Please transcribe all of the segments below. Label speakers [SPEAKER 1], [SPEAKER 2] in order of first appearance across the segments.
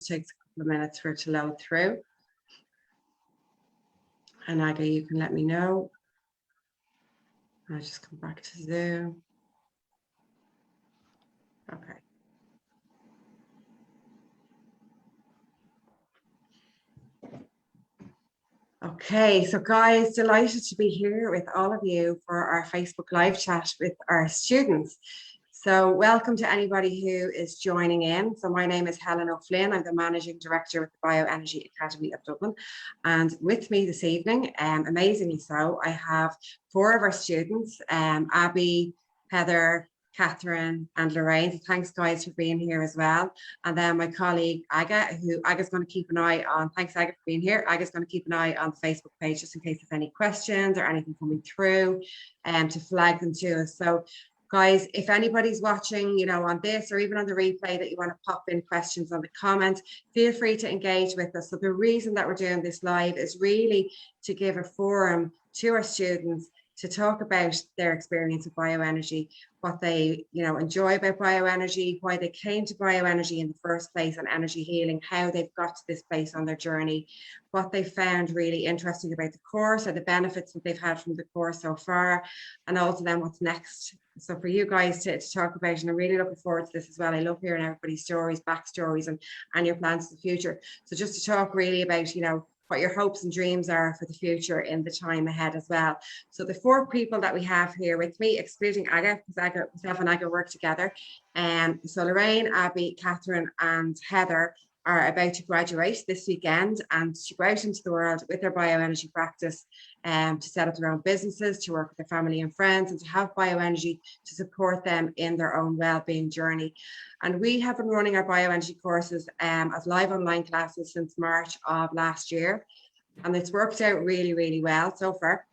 [SPEAKER 1] takes a couple of minutes for it to load through. And Aga, you can let me know. I'll just come back to Zoom. Okay. Okay, so guys, delighted to be here with all of you for our Facebook live chat with our students. So welcome to anybody who is joining in. So my name is Helen O'Flynn. I'm the Managing Director with the Bioenergy Academy of Dublin. And with me this evening, amazingly so, I have 4 of our students, Abby, Heather, Catherine and Lorraine. So thanks guys for being here as well. And then my colleague Aga, who Aga's going to keep an eye on. Thanks Aga for being here. Aga's going to keep an eye on the Facebook page just in case there's any questions or anything coming through to flag them to us. So guys, if anybody's watching, you know, on this or even on the replay that you want to pop in questions on the comments, feel free to engage with us. So the reason that we're doing this live is really to give a forum to our students to talk about their experience with bioenergy, what they, you know, enjoy about bioenergy, why they came to bioenergy in the first place and energy healing, how they've got to this place on their journey, what they found really interesting about the course or the benefits that they've had from the course so far, and also then what's next. So for you guys to talk about, and I'm really looking forward to this as well. I love hearing everybody's stories, backstories, and your plans for the future. So just to talk really about, you know, what your hopes and dreams are for the future in the time ahead as well. So the 4 people that we have here with me, excluding Aga, because myself and Aga work together. So Lorraine, Abby, Catherine and Heather are about to graduate this weekend and to go out into the world with their bioenergy practice to set up their own businesses, to work with their family and friends, and to have bioenergy to support them in their own well-being journey. And we have been running our bioenergy courses as live online classes since March of last year. And it's worked out really, really well so far,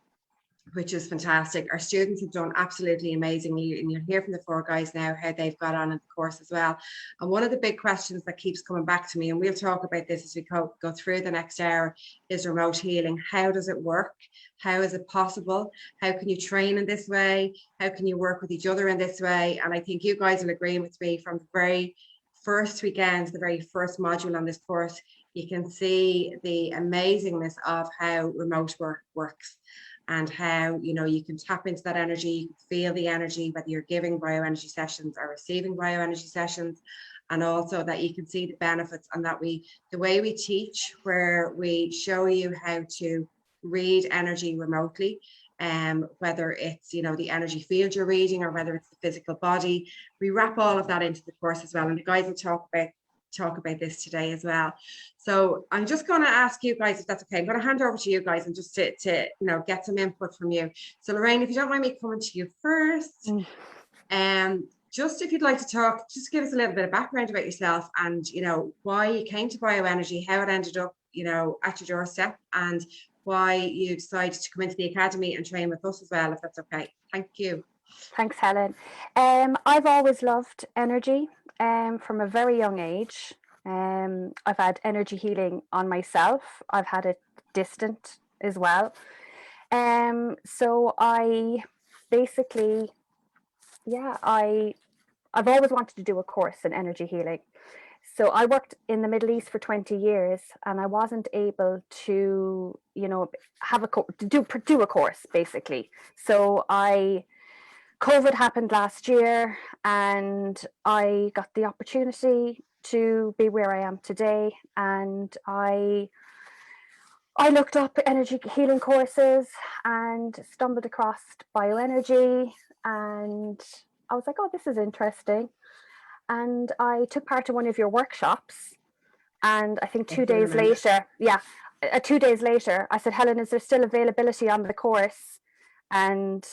[SPEAKER 1] which is fantastic. Our students have done absolutely amazingly, and you'll hear from the 4 guys now how they've got on in the course as well. And one of the big questions that keeps coming back to me, and we'll talk about this as we go through the next hour, is remote healing. How does it work? How is it possible? How can you train in this way? How can you work with each other in this way? And I think you guys will agree with me from the very first weekend, the very first module on this course, you can see the amazingness of how remote work works. And how, you know, you can tap into that energy, you can feel the energy, whether you're giving bioenergy sessions or receiving bioenergy sessions, and also that you can see the benefits, and that the way we teach, where we show you how to read energy remotely, whether it's, you know, the energy field you're reading or whether it's the physical body, we wrap all of that into the course as well. And the guys will talk about this today as well. So I'm just going to ask you guys, if that's okay, I'm going to hand over to you guys and just to you know, get some input from you. So Lorraine, if you don't mind me coming to you first, just if you'd like to talk, just give us a little bit of background about yourself and, you know, why you came to bioenergy, how it ended up, you know, at your doorstep, and why you decided to come into the academy and train with us as well, if that's okay. Thank you.
[SPEAKER 2] Thanks, Helen. I've always loved energy from a very young age. I've had energy healing on myself. I've had it distant as well. So I basically, I've always wanted to do a course in energy healing. So I worked in the Middle East for 20 years and I wasn't able to, you know, do a course basically. So COVID happened last year and I got the opportunity to be where I am today, and I looked up energy healing courses and stumbled across bioenergy, and I was like, oh, this is interesting. And I took part in one of your workshops, and I think 2 days later, 2 days later, I said, Helen, is there still availability on the course? And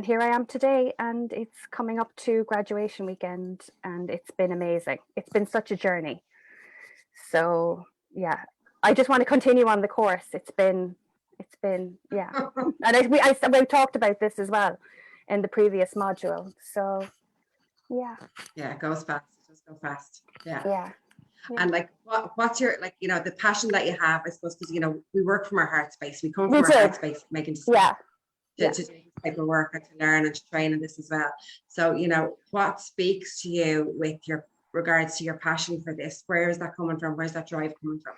[SPEAKER 2] here I am today, and it's coming up to graduation weekend, and it's been amazing. It's been such a journey. So yeah, I just want to continue on the course. It's been yeah. And we talked about this as well in the previous module. So yeah.
[SPEAKER 1] Yeah, it goes fast. It does go fast. Yeah.
[SPEAKER 2] Yeah.
[SPEAKER 1] And like, what's your, like, you know, the passion that you have, I suppose, because, you know, we work from our heart space. We come from our heart space, making decisions. To do this type of work and to learn and to train in this as well. So, you know, what speaks to you with regards to your passion for this? Where is that coming from? Where's that drive coming from?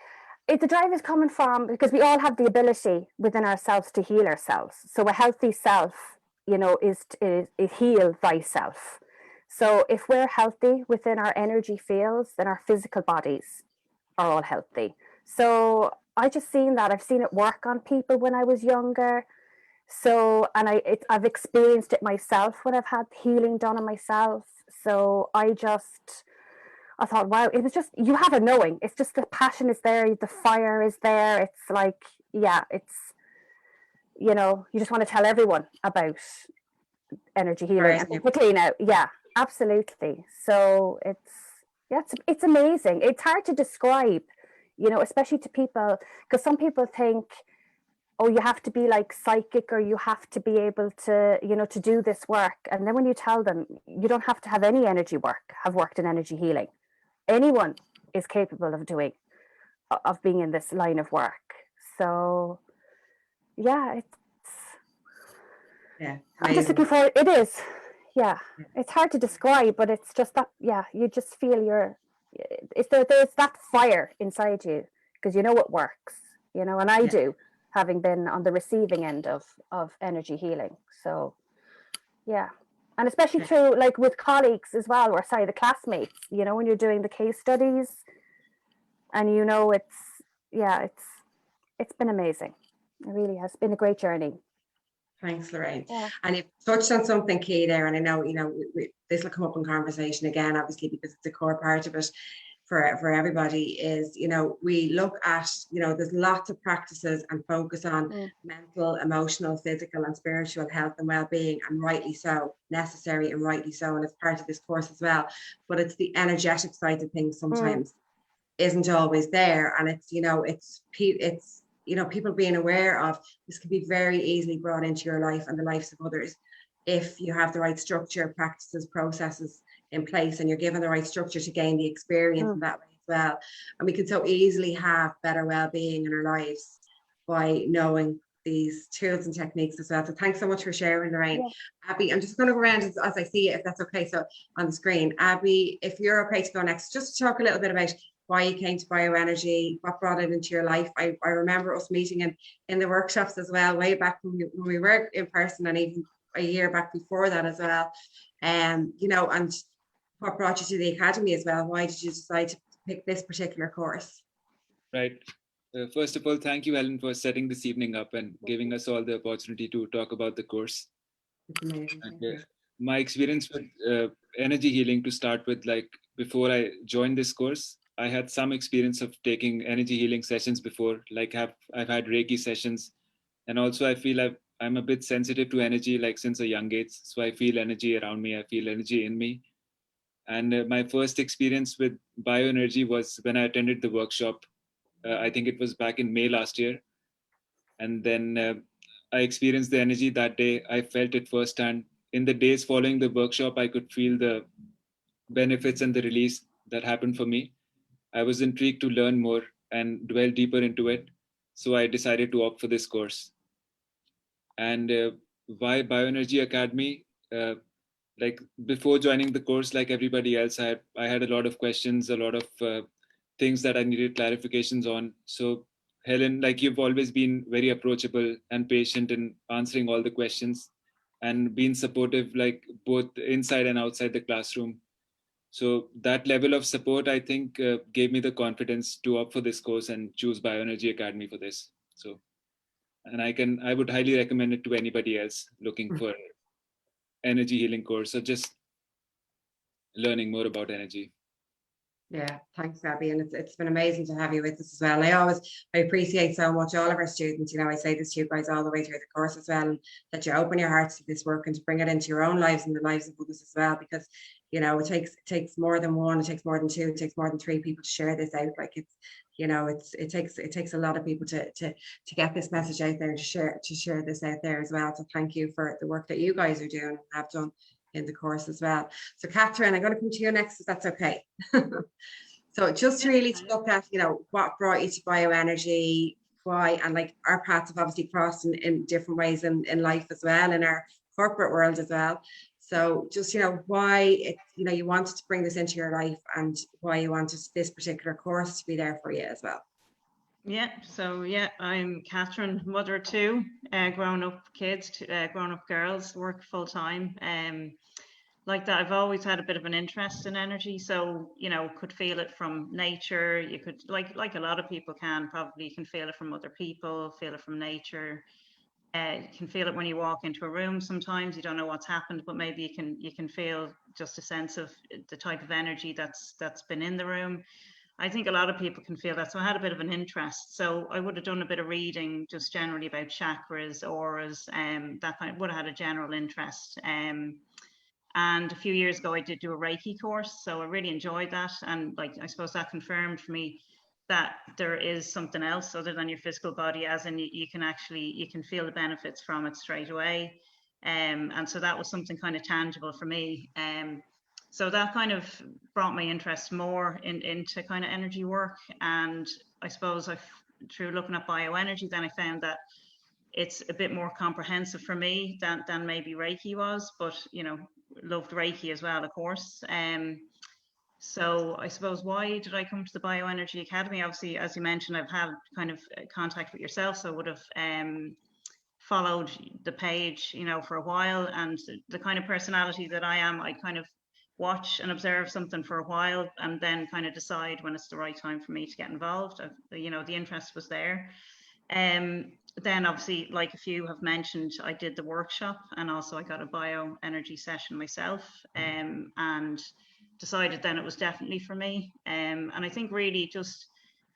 [SPEAKER 2] The drive is coming from because we all have the ability within ourselves to heal ourselves. So a healthy self, is heal thyself. So if we're healthy within our energy fields, then our physical bodies are all healthy. So I just seen that. I've seen it work on people when I was younger. So, and I've experienced it myself when I've had healing done on myself. So I thought, wow, it was just, you have a knowing. It's just the passion is there, the fire is there. It's like, yeah, it's, you just want to tell everyone about energy healing and particularly now. Yeah, absolutely. So it's amazing. It's hard to describe, especially to people, because some people think, oh, you have to be like psychic or you have to be able to, to do this work. And then when you tell them, you don't have to have any have worked in energy healing. Anyone is capable of being in this line of work. So yeah, I'm just looking forward. It is, yeah. It's hard to describe, but it's just that, yeah, you just feel there's that fire inside you because it works, and I do, having been on the receiving end of energy healing. So yeah. And especially through, like, with colleagues as well, or sorry, the classmates, when you're doing the case studies, and it's been amazing. It really has been a great journey.
[SPEAKER 1] Thanks, Lorraine. Yeah. And you touched on something key there, and I know, this will come up in conversation again, obviously, because it's a core part of it for everybody, is, we look at, there's lots of practices and focus on mental, emotional, physical and spiritual health and well-being, and rightly so, necessary and rightly so, and it's part of this course as well. But it's the energetic side of things sometimes isn't always there, and it's people being aware of this can be very easily brought into your life and the lives of others if you have the right structure, practices, processes in place, and you're given the right structure to gain the experience in that way as well. And we can so easily have better well-being in our lives by knowing these tools and techniques as well. So thanks so much for sharing, Lorraine. Yeah. Abby, I'm just going to go around as I see it, if that's okay. So on the screen, Abby, if you're okay to go next, just to talk a little bit about why you came to bioenergy, what brought it into your life. I remember us meeting in the workshops as well, way back when we were in person, and even a year back before that as well. And what brought you to the academy as well? Why did you decide to pick this particular course?
[SPEAKER 3] Right. First of all, thank you, Helen, for setting this evening up and giving us all the opportunity to talk about the course.
[SPEAKER 1] Amazing.
[SPEAKER 3] And, my experience with energy healing, to start with, like, before I joined this course, I had some experience of taking energy healing sessions before, like I've had Reiki sessions. And also I feel I'm a bit sensitive to energy, like since a young age. So I feel energy around me, I feel energy in me. And my first experience with bioenergy was when I attended the workshop. I think it was back in May last year. And then I experienced the energy that day. I felt it firsthand. In the days following the workshop, I could feel the benefits and the release that happened for me. I was intrigued to learn more and dwell deeper into it. So I decided to opt for this course. And why Bioenergy Academy? Like, before joining the course, like everybody else, I had a lot of questions, a lot of things that I needed clarifications on. So Helen, like, you've always been very approachable and patient in answering all the questions and been supportive, like both inside and outside the classroom. So that level of support, I think, gave me the confidence to opt for this course and choose Bioenergy Academy for this. So, and I would highly recommend it to anybody else looking for energy healing course or just learning more about energy.
[SPEAKER 1] Yeah, thanks, Abby. And it's been amazing to have you with us as well. And I appreciate so much all of our students. I say this to you guys all the way through the course as well, and that you open your hearts to this work and to bring it into your own lives and the lives of others as well, because it takes more than one, it takes more than two, it takes more than three people to share this out. Like, it takes a lot of people to get this message out there and to share this out there as well. So thank you for the work that you guys are doing and have done in the course as well. So Catherine, I'm going to come to you next, if that's okay. So just really to look at, what brought you to bioenergy, why, and like our paths have obviously crossed in different ways in life as well, in our corporate world as well. So just, why you wanted to bring this into your life and why you wanted this particular course to be there for you as well.
[SPEAKER 4] Yeah, so yeah, I'm Catherine, mother of two, grown-up kids, grown-up girls, work full-time. Like that, I've always had a bit of an interest in energy, so could feel it from nature. You could, like a lot of people can, probably you can feel it from other people, feel it from nature. You can feel it when you walk into a room. Sometimes you don't know what's happened, but maybe you can feel just a sense of the type of energy that's been in the room. I think a lot of people can feel that. So I had a bit of an interest. So I would have done a bit of reading just generally about chakras, auras, that kind of, would have had a general interest. And a few years ago, I did do a Reiki course. So I really enjoyed that. And I suppose that confirmed for me that there is something else other than your physical body, as in you can feel the benefits from it straight away. And so that was something kind of tangible for me. So that kind of brought my interest more into kind of energy work. And I suppose through looking at bioenergy, then I found that it's a bit more comprehensive for me than maybe Reiki was, but loved Reiki as well, of course. So I suppose, why did I come to the Bioenergy Academy? Obviously, as you mentioned, I've had kind of contact with yourself, so I would have followed the page, for a while. And the kind of personality that I am, I kind of watch and observe something for a while and then kind of decide when it's the right time for me to get involved. The interest was there. Then obviously, like a few have mentioned, I did the workshop and also I got a bioenergy session myself, and decided then it was definitely for me. And I think really just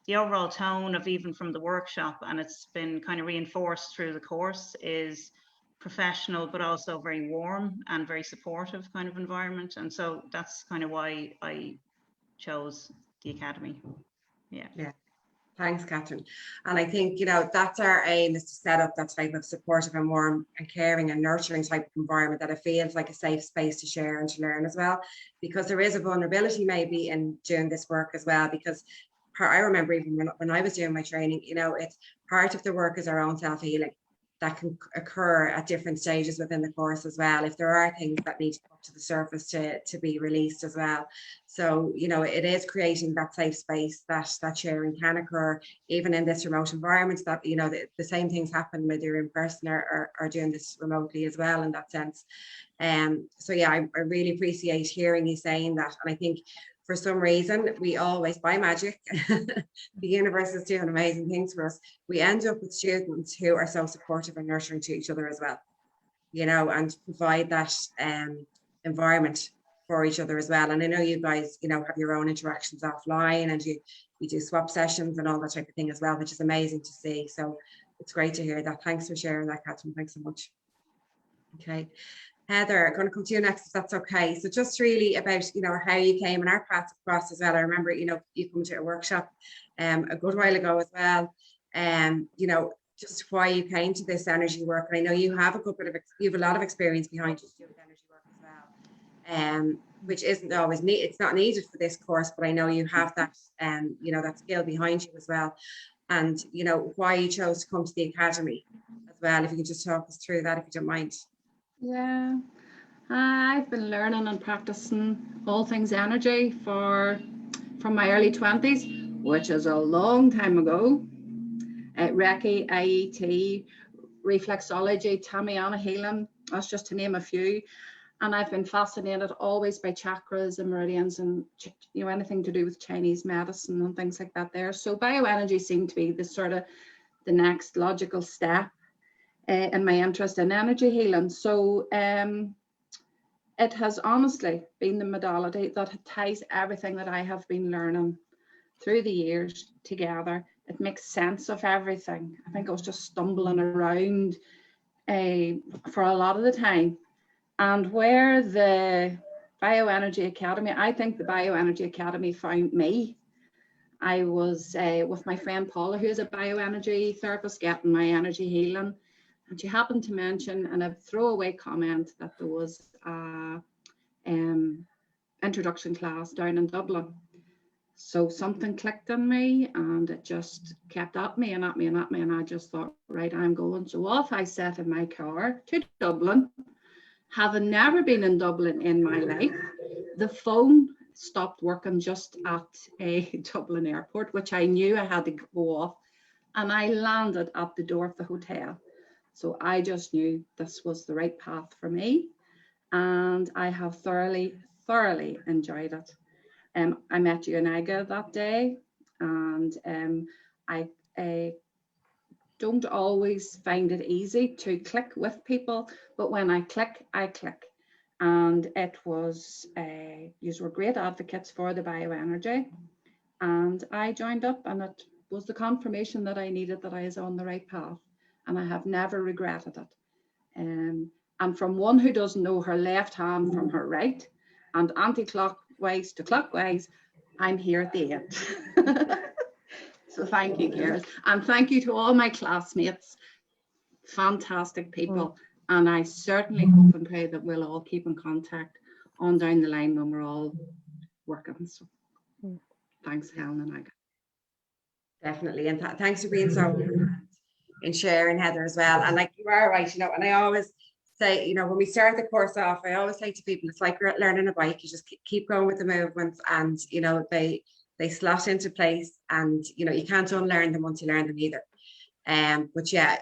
[SPEAKER 4] the overall tone of even from the workshop, and it's been kind of reinforced through the course, is professional but also very warm and very supportive kind of environment. And so that's kind of why I chose the academy. Yeah.
[SPEAKER 1] Thanks, Catherine. And I think, that's our aim, is to set up that type of supportive and warm and caring and nurturing type of environment that it feels like a safe space to share and to learn as well. Because there is a vulnerability maybe in doing this work as well, because I remember even when I was doing my training, it's part of the work is our own self-healing that can occur at different stages within the course as well, if there are things that need to come to the surface to be released as well. So, it is creating that safe space that sharing can occur even in this remote environment, that, the same things happen whether you're in person or doing this remotely as well in that sense. So yeah, I really appreciate hearing you saying that. And I think for some reason, we always, by magic, the universe is doing amazing things for us. We end up with students who are so supportive and nurturing to each other as well, and provide that environment for each other as well. And I know you guys, have your own interactions offline, and you do swap sessions and all that type of thing as well, which is amazing to see. So it's great to hear that. Thanks for sharing that, Catherine. Thanks so much. Okay. Heather, I'm going to come to you next, if that's okay. So just really about, how you came in our paths across as well. I remember, you come to a workshop a good while ago as well. Just why you came to this energy work. And I know you have you have a lot of experience behind you doing energy work as well, which isn't always it's not needed for this course, but I know you have that, that skill behind you as well. And, why you chose to come to the academy as well. If you can just talk us through that, if you don't mind.
[SPEAKER 5] Yeah, I've been learning and practicing all things energy from my early 20s, which is a long time ago. Reiki, IET, reflexology, Tamiana healing, that's just to name a few. And I've been fascinated always by chakras and meridians and anything to do with Chinese medicine and things like that there. So bioenergy seemed to be the next logical step in my interest in energy healing. So it has honestly been the modality that ties everything that I have been learning through the years together. It makes sense of everything. I think I was just stumbling around for a lot of the time. And where the Bioenergy Academy, I think the Bioenergy Academy found me. I was with my friend Paula, who is a bioenergy therapist, getting my energy healing. And she happened to mention in a throwaway comment that there was a introduction class down in Dublin. So something clicked in me and it just kept at me and at me and at me. And I just thought, right, I'm going. So off I set in my car to Dublin having never been in Dublin in my life, the phone stopped working just at a Dublin airport, which I knew I had to go off, and I landed at the door of the hotel. So I just knew this was the right path for me, and I have thoroughly enjoyed it. I met Unaga that day, and I don't always find it easy to click with people, but when I click, I click. And it was, you were great advocates for the bioenergy, and I joined up, and it was the confirmation that I needed, that I was on the right path, and I have never regretted it. And from one who doesn't know her left hand from her right, and anti-clockwise to clockwise, I'm here at the end. So thank you, Karen, and thank you to all my classmates, fantastic people. And I certainly hope and pray that we'll all keep in contact on down the line when we're all working. So thanks, Helen and Aga.
[SPEAKER 1] Definitely, and thanks for being so in sharing, Heather, as well. And like, you are right, you know, and I always say, you know, when we start the course off, I always say to people, it's like learning a bike. You just keep going with the movements, and you know, they slot into place, and you know, you can't unlearn them once you learn them either. But yeah,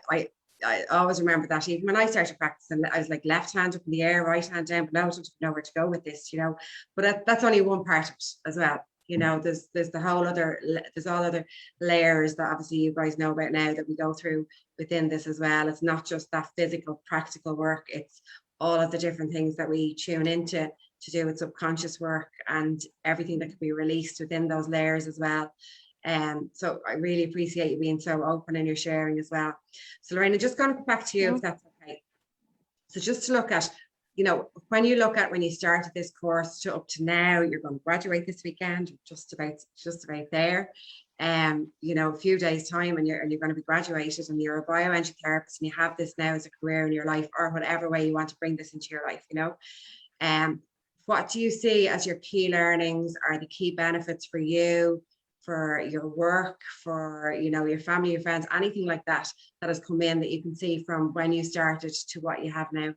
[SPEAKER 1] I always remember that even when I started practicing, I was like left hand up in the air, right hand down below, I don't know where to go with this, you know. But that's only one part of it as well. You know, there's the whole other, there's all other layers that obviously you guys know about now that we go through within this as well. It's not just that physical, practical work. It's all of the different things that we tune into to do with subconscious work, and everything that can be released within those layers as well. So I really appreciate you being so open in your sharing as well. So Lorraine, I'm just going to come back to you if that's okay. So just to look at, you know, when you look at when you started this course to up to now, you're going to graduate this weekend, just about there. You know, a few days time, and you're going to be graduated, and you're a bioenergy therapist, and you have this now as a career in your life, or whatever way you want to bring this into your life, you know. What do you see as your key learnings, or the key benefits for you, for your work, for, you know, your family, your friends, anything like that has come in that you can see from when you started to what you have now?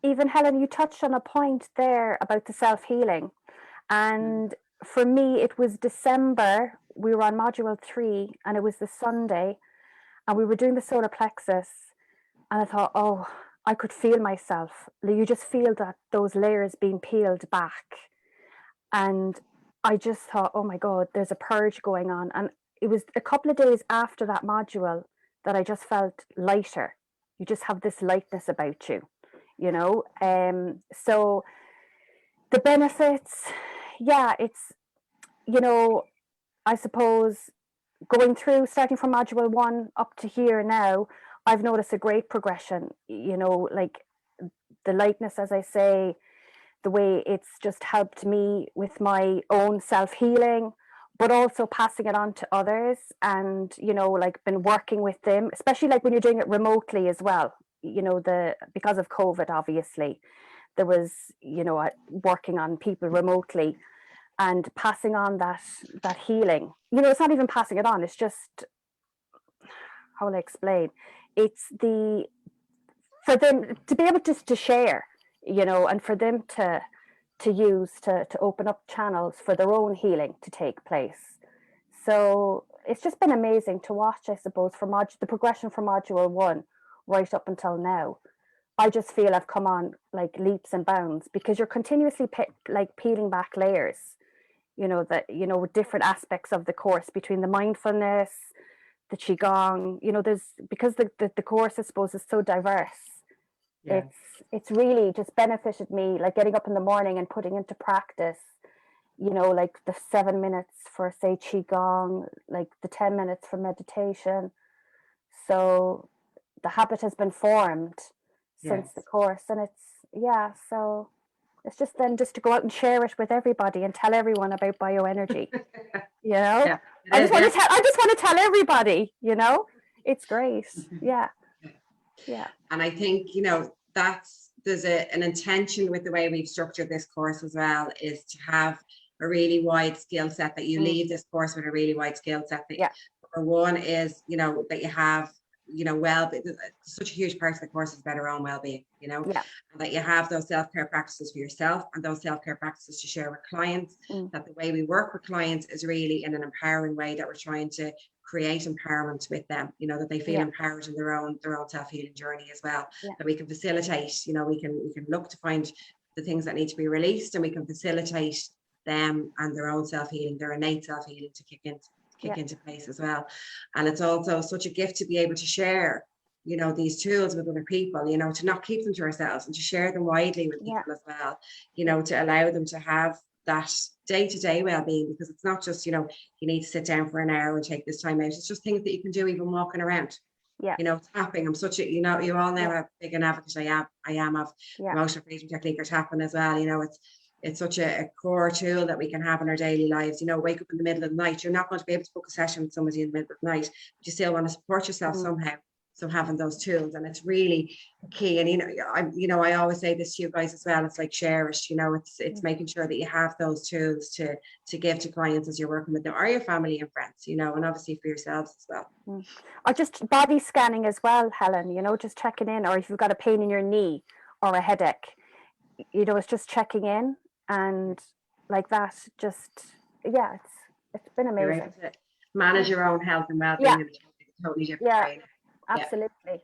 [SPEAKER 2] Even Helen, you touched on a point there about the self-healing, and for me it was December. We were on module 3, and it was the Sunday, and we were doing the solar plexus, and I thought, oh, I could feel myself. You just feel that those layers being peeled back, and I just thought, oh my God, there's a purge going on. And it was a couple of days after that module that I just felt lighter. You just have this lightness about you, you know. So the benefits, yeah, it's, you know, I suppose going through, starting from module 1 up to here now, I've noticed a great progression, you know, like the lightness, as I say, the way it's just helped me with my own self-healing, but also passing it on to others, and, you know, like been working with them, especially like when you're doing it remotely as well, you know, because of COVID, obviously, there was, you know, working on people remotely and passing on that healing. You know, it's not even passing it on, it's just, how will I explain? It's for them to be able to share, you know, and for them to use to open up channels for their own healing to take place. So it's just been amazing to watch, I suppose, from the progression from module 1 right up until now. I just feel I've come on like leaps and bounds, because you're continuously like peeling back layers, you know, that, you know, with different aspects of the course, between the mindfulness, the qigong, you know, because the course, I suppose, is so diverse. Yeah. It's really just benefited me, like getting up in the morning and putting into practice, you know, like the 7 minutes for, say, qigong, like the 10 minutes for meditation. So the habit has been formed since the course, and so it's just then just to go out and share it with everybody and tell everyone about bioenergy. You know, I just want to tell everybody, you know, it's great. Yeah.
[SPEAKER 1] And I think, you know, there's an intention with the way we've structured this course as well, is to have a really wide skill set, that you leave this course with a really wide skill set. Number one is, you know, that you have well, such a huge part of the course is about our own well-being, and that you have those self-care practices for yourself and those self-care practices to share with clients, that the way we work with clients is really in an empowering way, that we're trying to create empowerment with them, that they feel empowered in their own self-healing journey as well, that we can facilitate, we can look to find the things that need to be released, and we can facilitate them and their own self-healing, their innate self-healing to kick into place as well. And it's also such a gift to be able to share, these tools with other people, to not keep them to ourselves and to share them widely with people as well, to allow them to have that day-to-day well-being, because it's not just, you need to sit down for an hour and take this time out. It's just things that you can do even walking around. Tapping. I'm such a, you all know how big an advocate I am of emotional freedom technique or tapping as well. It's such a core tool that we can have in our daily lives. Wake up in the middle of the night. You're not going to be able to book a session with somebody in the middle of the night, but you still want to support yourself somehow. So having those tools, and it's really key. And I always say this to you guys as well. It's like share it. It's making sure that you have those tools to give to clients as you're working with them, or your family and friends. And obviously for yourselves as well.
[SPEAKER 2] Or just body scanning as well, Helen. Just checking in, or if you've got a pain in your knee or a headache, it's just checking in, and like that. Just it's been amazing.
[SPEAKER 1] You're able to manage your own health and well-being in a totally different way.
[SPEAKER 2] Absolutely.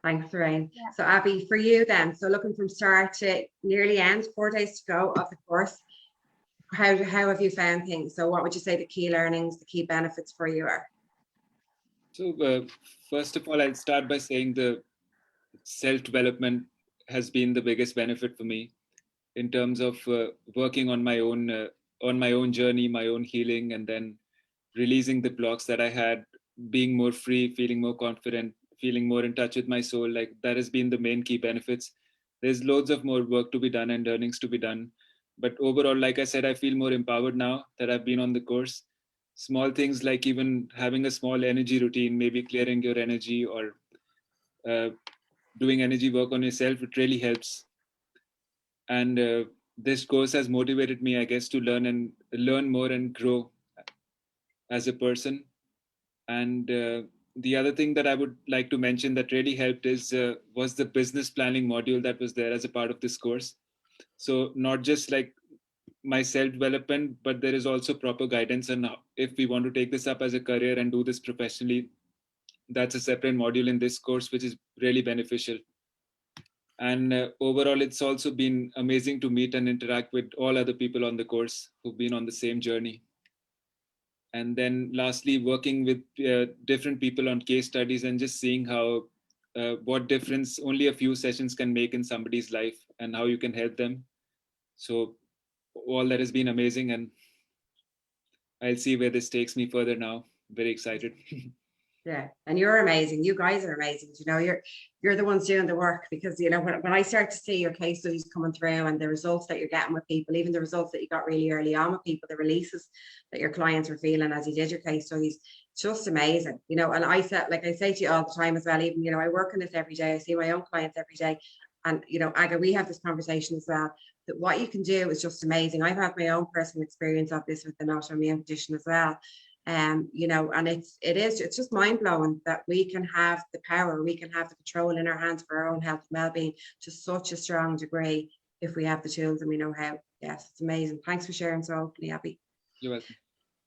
[SPEAKER 1] Thanks, Lorraine. So Abby, for you then, so looking from start to nearly end, 4 days to go of the course, how have you found things? So what would you say the key learnings, the key benefits for you are?
[SPEAKER 3] So first of all, I'll start by saying the self-development has been the biggest benefit for me in terms of working on my own journey, my own healing, and then releasing the blocks that I had, being more free, feeling more confident, feeling more in touch with my soul. Like that has been the main key benefits. There's loads of more work to be done and learnings to be done. But overall, like I said, I feel more empowered now that I've been on the course. Small things like even having a small energy routine, maybe clearing your energy or doing energy work on yourself, it really helps. And this course has motivated me, I guess, to learn more and grow as a person. And the other thing that I would like to mention that really helped was the business planning module that was there as a part of this course. So not just like my self-development, but there is also proper guidance on if we want to take this up as a career and do this professionally. That's a separate module in this course, which is really beneficial. And overall, it's also been amazing to meet and interact with all other people on the course who've been on the same journey. And then lastly, working with different people on case studies and just seeing how what difference only a few sessions can make in somebody's life and how you can help them. So all that has been amazing, and I'll see where this takes me further now. Very excited.
[SPEAKER 1] Yeah, and you're amazing. You guys are amazing. You're the ones doing the work, because when I start to see your case studies coming through and the results that you're getting with people, even the results that you got really early on with people, the releases that your clients were feeling as you did your case studies, just amazing. And I say to you all the time as well, even I work in this every day. I see my own clients every day, and Aga, we have this conversation as well, that what you can do is just amazing. I've had my own personal experience of this with the autoimmune condition as well. And it's just mind-blowing that we can have the power, we can have the control in our hands for our own health and well-being to such a strong degree if we have the tools and we know how. Yes, it's amazing. Thanks for sharing so openly, Abby.
[SPEAKER 3] You're welcome.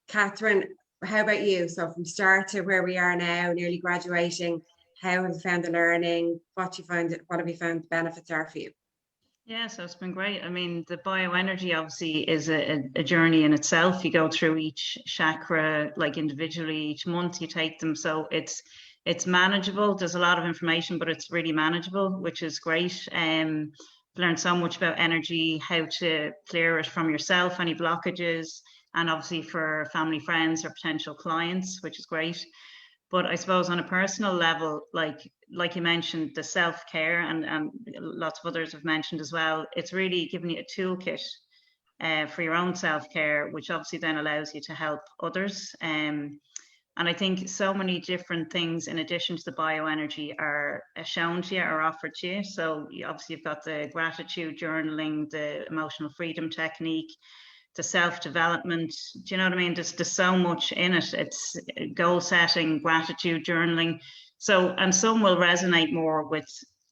[SPEAKER 1] Catherine, how about you? So from start to where we are now, nearly graduating, how have you found the learning? What have you found the benefits are for you?
[SPEAKER 4] Yeah, so it's been great. I mean, the bioenergy obviously is a journey in itself. You go through each chakra like individually, each month you take them. So it's manageable. There's a lot of information, but it's really manageable, which is great. I've learned so much about energy, how to clear it from yourself, any blockages, and obviously for family, friends, or potential clients, which is great. But I suppose on a personal level, like you mentioned, the self-care and lots of others have mentioned as well, it's really giving you a toolkit for your own self-care, which obviously then allows you to help others. And I think so many different things in addition to the bioenergy are shown to you or offered to you. So obviously you've got the gratitude journaling, the emotional freedom technique, the self-development. Do you know what I mean? There's so much in it. It's goal setting, gratitude journaling. So, and some will resonate more with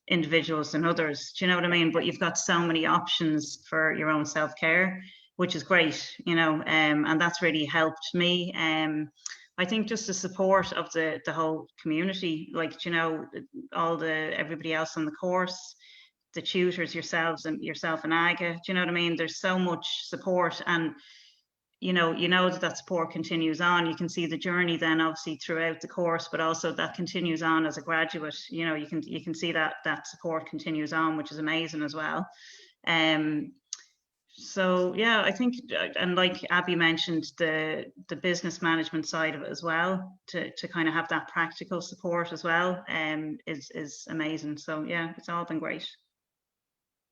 [SPEAKER 4] individuals than others. Do you know what I mean? But you've got so many options for your own self-care, which is great, you know, and that's really helped me. I think just the support of the whole community, like, you know, everybody else on the course, the tutors, yourself and Aga, do you know what I mean? There's so much support, and you know that support continues on. You can see the journey then obviously throughout the course, but also that continues on as a graduate. You know, you can see that support continues on, which is amazing as well. So yeah, I think, and like Abby mentioned, the business management side of it as well, to kind of have that practical support as well, is amazing. So yeah, it's all been great.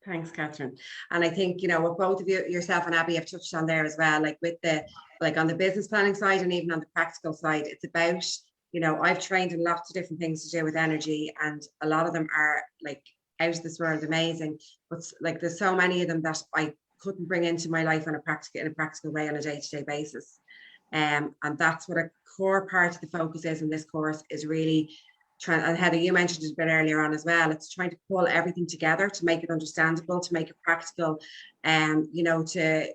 [SPEAKER 1] Thanks, Catherine. And I think, you know, what both of you, yourself and Abby, have touched on there as well, like with like on the business planning side and even on the practical side, it's about, you know, I've trained in lots of different things to do with energy, and a lot of them are like out of this world amazing, but like there's so many of them that I couldn't bring into my life in a practical way on a day-to-day basis. And that's what a core part of the focus is in this course, is really and Heather, you mentioned it a bit earlier on as well, it's trying to pull everything together to make it understandable, to make it practical, you know, to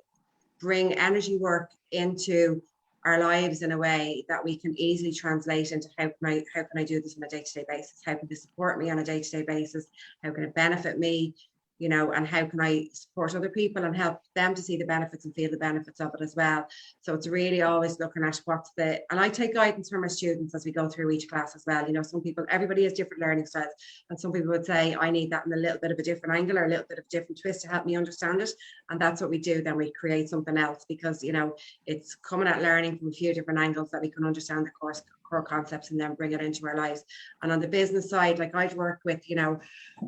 [SPEAKER 1] bring energy work into our lives in a way that we can easily translate into how can I do this on a day-to-day basis? How can this support me on a day-to-day basis? How can it benefit me? You know, and how can I support other people and help them to see the benefits and feel the benefits of it as well? So it's really always looking at and I take guidance from our students as we go through each class as well. You know, everybody has different learning styles, and some people would say, I need that in a little bit of a different angle or a little bit of a different twist to help me understand it. And that's what we do. Then we create something else, because, you know, it's coming at learning from a few different angles that we can understand the core concepts and then bring it into our lives. And on the business side, like I've worked with, you know,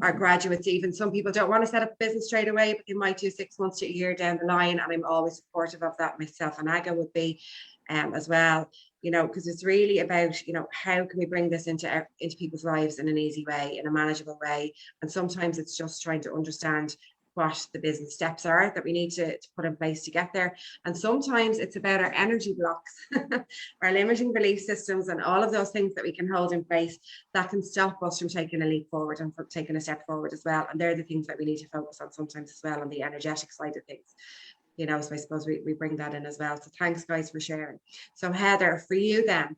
[SPEAKER 1] our graduates, even some people don't want to set up a business straight away, but they might do 6 months to a year down the line, and I'm always supportive of that. Myself and Aga would be as well, you know, because it's really about, you know, how can we bring this into people's lives in an easy way, in a manageable way. And sometimes it's just trying to understand what the business steps are that we need to put in place to get there. And sometimes it's about our energy blocks, our limiting belief systems, and all of those things that we can hold in place that can stop us from taking a leap forward and from taking a step forward as well. And they're the things that we need to focus on sometimes as well, on the energetic side of things. You know, so I suppose we bring that in as well. So thanks guys for sharing. So Heather, for you then,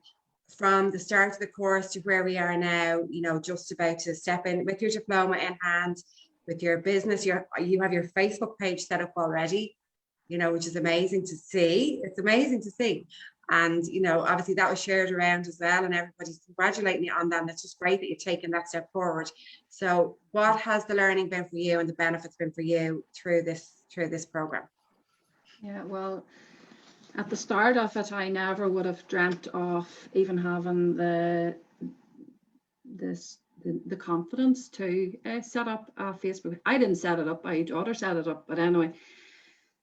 [SPEAKER 1] from the start of the course to where we are now, you know, just about to step in with your diploma in hand, with your business, you have your Facebook page set up already, you know, which is amazing to see. It's amazing to see. And, you know, obviously that was shared around as well, and everybody's congratulating you on that. And it's just great that you're taking that step forward. So what has the learning been for you and the benefits been for you through this program?
[SPEAKER 5] Yeah, well, at the start of it, I never would have dreamt of even having the confidence to set up a Facebook. I didn't set it up, my daughter set it up, but anyway,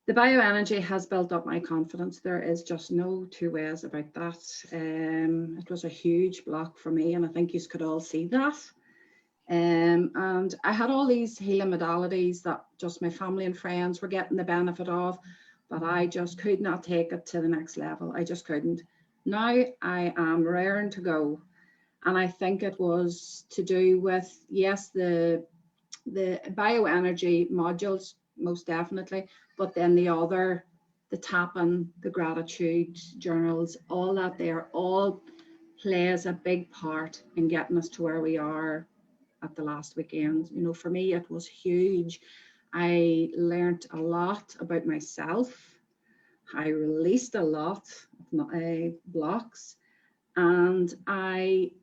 [SPEAKER 5] the bioenergy has built up my confidence. There is just no two ways about that. It was a huge block for me, and I think you could all see that. And I had all these healing modalities that just my family and friends were getting the benefit of, but I just could not take it to the next level. I just couldn't. Now I am raring to go. And I think it was to do with, yes, the bioenergy modules, most definitely, but then the tapping, the gratitude journals, all that there, all plays a big part in getting us to where we are at the last weekend. You know, for me, it was huge. I learned a lot about myself. I released a lot of blocks, and I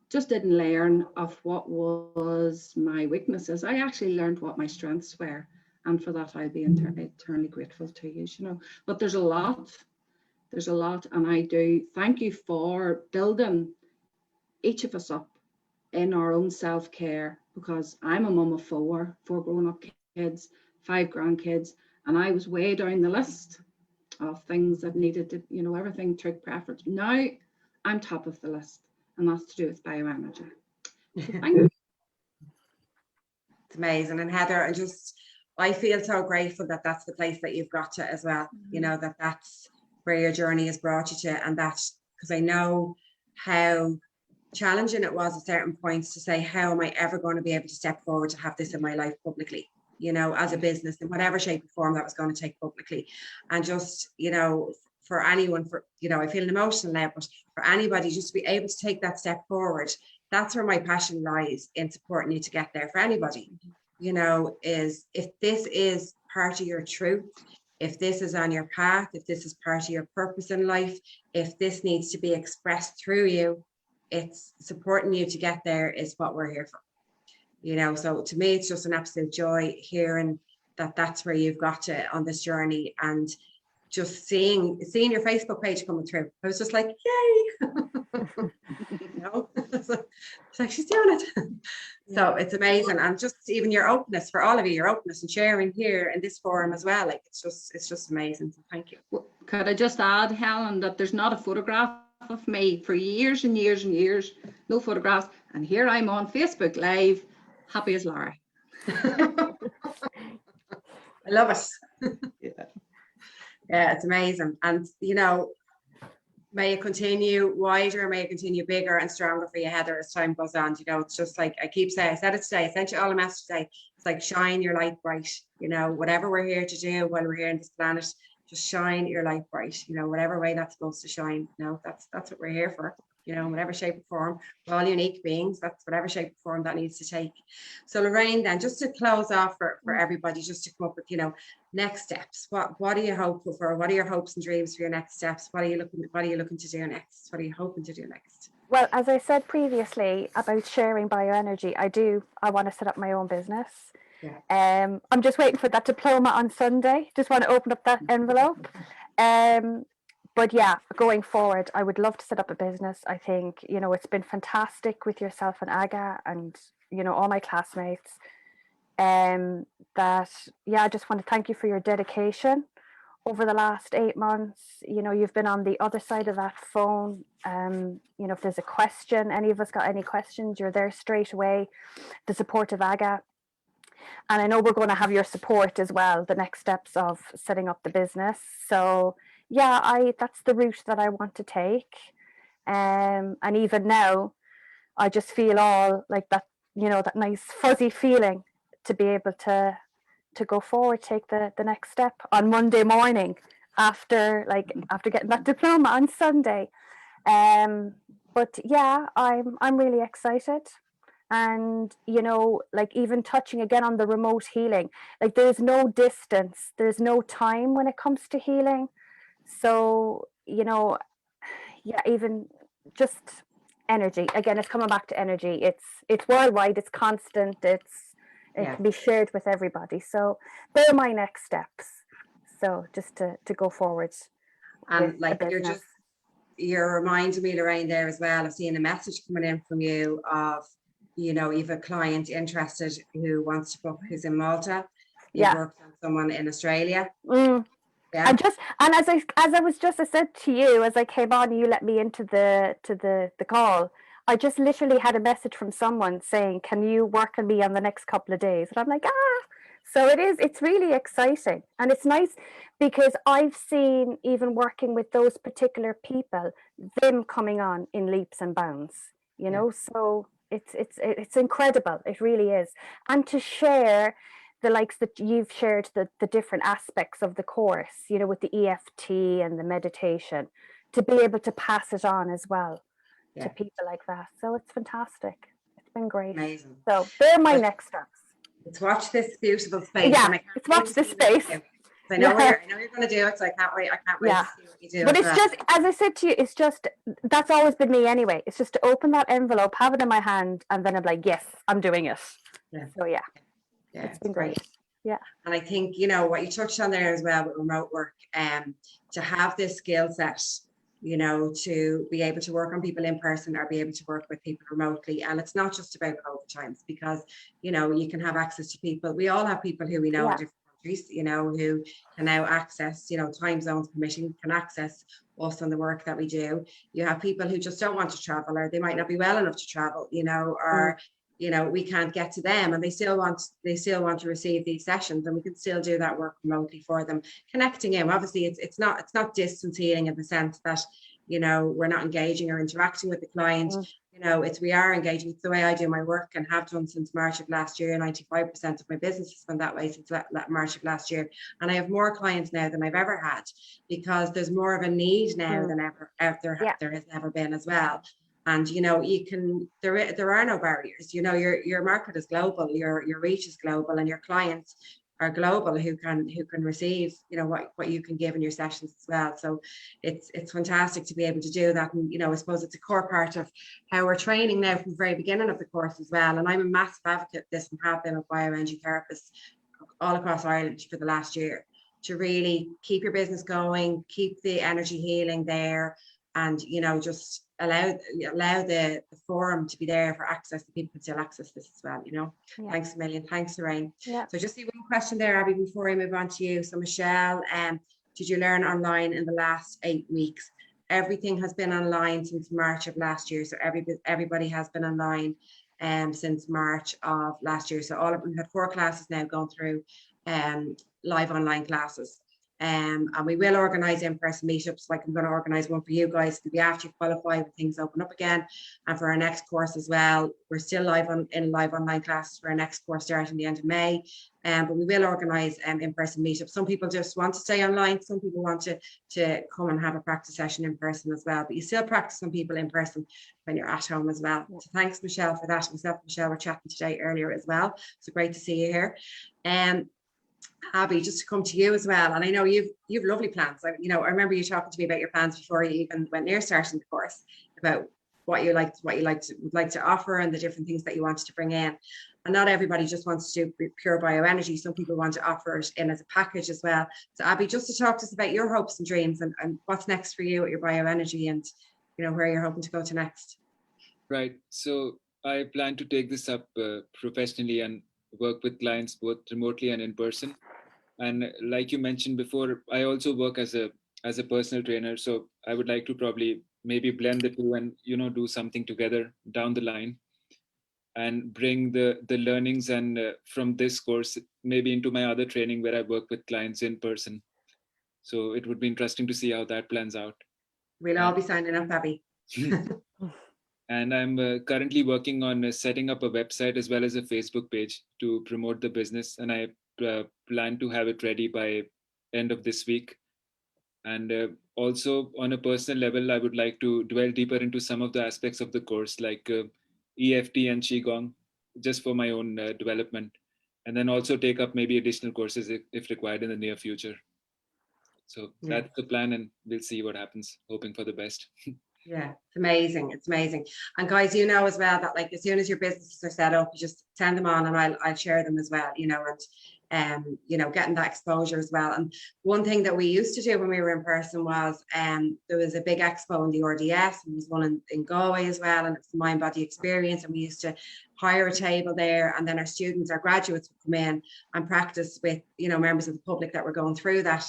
[SPEAKER 5] just didn't learn of what was my weaknesses. I actually learned what my strengths were, and for that I'll be eternally grateful to you, you know. But there's a lot, and I do thank you for building each of us up in our own self-care, because I'm a mum of four grown-up kids, 5 grandkids, and I was way down the list of things that needed to, you know, everything took preference. Now I'm top of the list, and that's to do with bioenergy. So thank you.
[SPEAKER 1] It's amazing. And Heather, I feel so grateful that that's the place that you've got to as well. You know, that's where your journey has brought you to, and that, because I know how challenging it was at certain points to say, how am I ever going to be able to step forward to have this in my life publicly, you know, as a business in whatever shape or form that was going to take publicly. And just, you know, for anyone, for, you know, I feel emotional now, but for anybody just to be able to take that step forward, that's where my passion lies, in supporting you to get there. For anybody, you know, is if this is part of your truth, if this is on your path, if this is part of your purpose in life, if this needs to be expressed through you, it's supporting you to get there is what we're here for. You know, so to me, it's just an absolute joy hearing that that's where you've got to on this journey, and just seeing your Facebook page coming through. I was just like, yay! You know, it's like she's doing it. So it's amazing, and just even your openness, for all of you, your openness and sharing here in this forum as well. Like it's just amazing. So thank you.
[SPEAKER 5] Could I just add, Helen, that there's not a photograph of me for years and years and years, no photographs, and here I'm on Facebook Live, happy as Laura.
[SPEAKER 1] I love it. Yeah, it's amazing. And you know, may it continue wider, may it continue bigger and stronger for you, Heather, as time goes on. You know, it's just like I keep saying, I said it today, I sent you all a message today. It's like shine your light bright. You know, whatever we're here to do while we're here on this planet, just shine your light bright. You know, whatever way that's supposed to shine. You know, that's what we're here for. You know, in whatever shape or form, we're all unique beings. That's whatever shape or form that needs to take. So Lorraine, then, just to close off for everybody, just to come up with, you know, next steps. What are you hopeful for? What are your hopes and dreams for your next steps? What are you looking to do next? What are you hoping to do next?
[SPEAKER 2] Well, as I said previously about sharing bioenergy, I want to set up my own business.
[SPEAKER 1] Yeah.
[SPEAKER 2] I'm just waiting for that diploma on Sunday. Just want to open up that envelope. But yeah, going forward, I would love to set up a business. I think, you know, it's been fantastic with yourself and Aga and, you know, all my classmates. I just want to thank you for your dedication over the last 8 months. You know, you've been on the other side of that phone. You know, if there's a question, any of us got any questions, you're there straight away. The support of Aga. And I know we're going to have your support as well, the next steps of setting up the business. So yeah, that's the route that I want to take. And even now, I just feel all like that, you know, that nice fuzzy feeling to be able to go forward, take the next step on Monday morning after getting that diploma on Sunday. But yeah, I'm really excited. And, you know, like even touching again on the remote healing, like there's no distance, there's no time when it comes to healing. So, you know, yeah, even just energy, again, it's coming back to energy. It's worldwide, it's constant, it can be shared with everybody. So they're my next steps. So just to go forward.
[SPEAKER 1] And like you're reminding me, Lorraine, there as well of seeing a message coming in from you of, you know, you've a client interested who wants to book, who's in Malta. You've worked on someone in Australia. Yeah.
[SPEAKER 2] And as I said to you, as I came on, you let me into the call. I just literally had a message from someone saying, "Can you work on me on the next couple of days?" And I'm like, So it's really exciting, and it's nice because I've seen, even working with those particular people, them coming on in leaps and bounds. You know, so it's incredible. It really is, and to share the likes that you've shared, the different aspects of the course, you know, with the EFT and the meditation, to be able to pass it on as well to people like that. So it's fantastic. It's been great.
[SPEAKER 1] Amazing.
[SPEAKER 2] So they're my next steps.
[SPEAKER 1] Let's watch this beautiful space.
[SPEAKER 2] Yeah,
[SPEAKER 1] and
[SPEAKER 2] let's watch this space.
[SPEAKER 1] I know you're going to do it, so I can't wait. I can't wait to see what you do.
[SPEAKER 2] But it's just, as I said to you, it's just, that's always been me anyway. It's just to open that envelope, have it in my hand, and then I'm like, yes, I'm doing it.
[SPEAKER 1] Yeah.
[SPEAKER 2] So it's been great. Yeah.
[SPEAKER 1] And I think, you know, what you touched on there as well with remote work, to have this skill set, you know, to be able to work on people in person or be able to work with people remotely. And it's not just about COVID times, because, you know, you can have access to people. We all have people who we know in different countries, you know, who can now access, you know, time zones permitting, can access us on the work that we do. You have people who just don't want to travel, or they might not be well enough to travel, you know, or you know, we can't get to them, and they still want to receive these sessions, and we can still do that work remotely for them, connecting in. Obviously, it's not distance healing in the sense that, you know, we're not engaging or interacting with the client. You know, we are engaging. It's the way I do my work and have done since March of last year. 95% of my business has been that way since March of last year. And I have more clients now than I've ever had, because there's more of a need now than ever there has ever been as well. And, you know, there are no barriers. You know, your market is global, your reach is global, and your clients are global who can receive, you know, what you can give in your sessions as well. So it's fantastic to be able to do that. And, you know, I suppose it's a core part of how we're training now from the very beginning of the course as well. And I'm a massive advocate of this and have been with bioenergy therapists all across Ireland for the last year, to really keep your business going, keep the energy healing there, and, you know, just allow the forum to be there for access, that people can still access this as well, you know. Thanks a million. Thanks, Lorraine. So just see one question there, Abby, before I move on to you. So Michelle, did you learn online in the last 8 weeks? Everything has been online since March of last year. So everybody has been online since March of last year. So we've had 4 classes now going through live online classes. And we will organise in-person meetups. Like I'm going to organise one for you guys. It'll be after you qualify when things open up again. And for our next course as well, we're still in live online classes for our next course starting the end of May. But we will organise in-person meetups. Some people just want to stay online. Some people want to come and have a practice session in person as well. But you still practice some people in person when you're at home as well. So thanks, Michelle, for that. Myself and Michelle were chatting today earlier as well. So great to see you here. Abby, just to come to you as well, and I know you've lovely plans. You know, I remember you talking to me about your plans before you even went near starting the course, about what you would like to offer and the different things that you wanted to bring in. And not everybody just wants to do pure bioenergy. Some people want to offer it in as a package as well. So Abby, just to talk to us about your hopes and dreams and what's next for you at your bioenergy, and, you know, where you're hoping to go to next.
[SPEAKER 3] Right. So I plan to take this up professionally and work with clients both remotely and in person. And like you mentioned before, I also work as a personal trainer. So I would like to probably maybe blend the two and, you know, do something together down the line, and bring the learnings and from this course maybe into my other training where I work with clients in person. So it would be interesting to see how that plans out.
[SPEAKER 1] We'll all be signing up, Abby.
[SPEAKER 3] And I'm currently working on setting up a website as well as a Facebook page to promote the business. And I plan to have it ready by end of this week. And also on a personal level, I would like to dwell deeper into some of the aspects of the course, like EFT and Qigong, just for my own development. And then also take up maybe additional courses if required in the near future. So that's the plan, and we'll see what happens, hoping for the best.
[SPEAKER 1] Yeah, it's amazing. It's amazing. And guys, you know as well that, like, as soon as your businesses are set up, you just send them on and I'll share them as well, you know, and you know, getting that exposure as well. And one thing that we used to do when we were in person was there was a big expo in the RDS, and there was one in Galway as well, and it's the Mind Body Experience, and we used to hire a table there, and then our graduates would come in and practice with, you know, members of the public that were going through that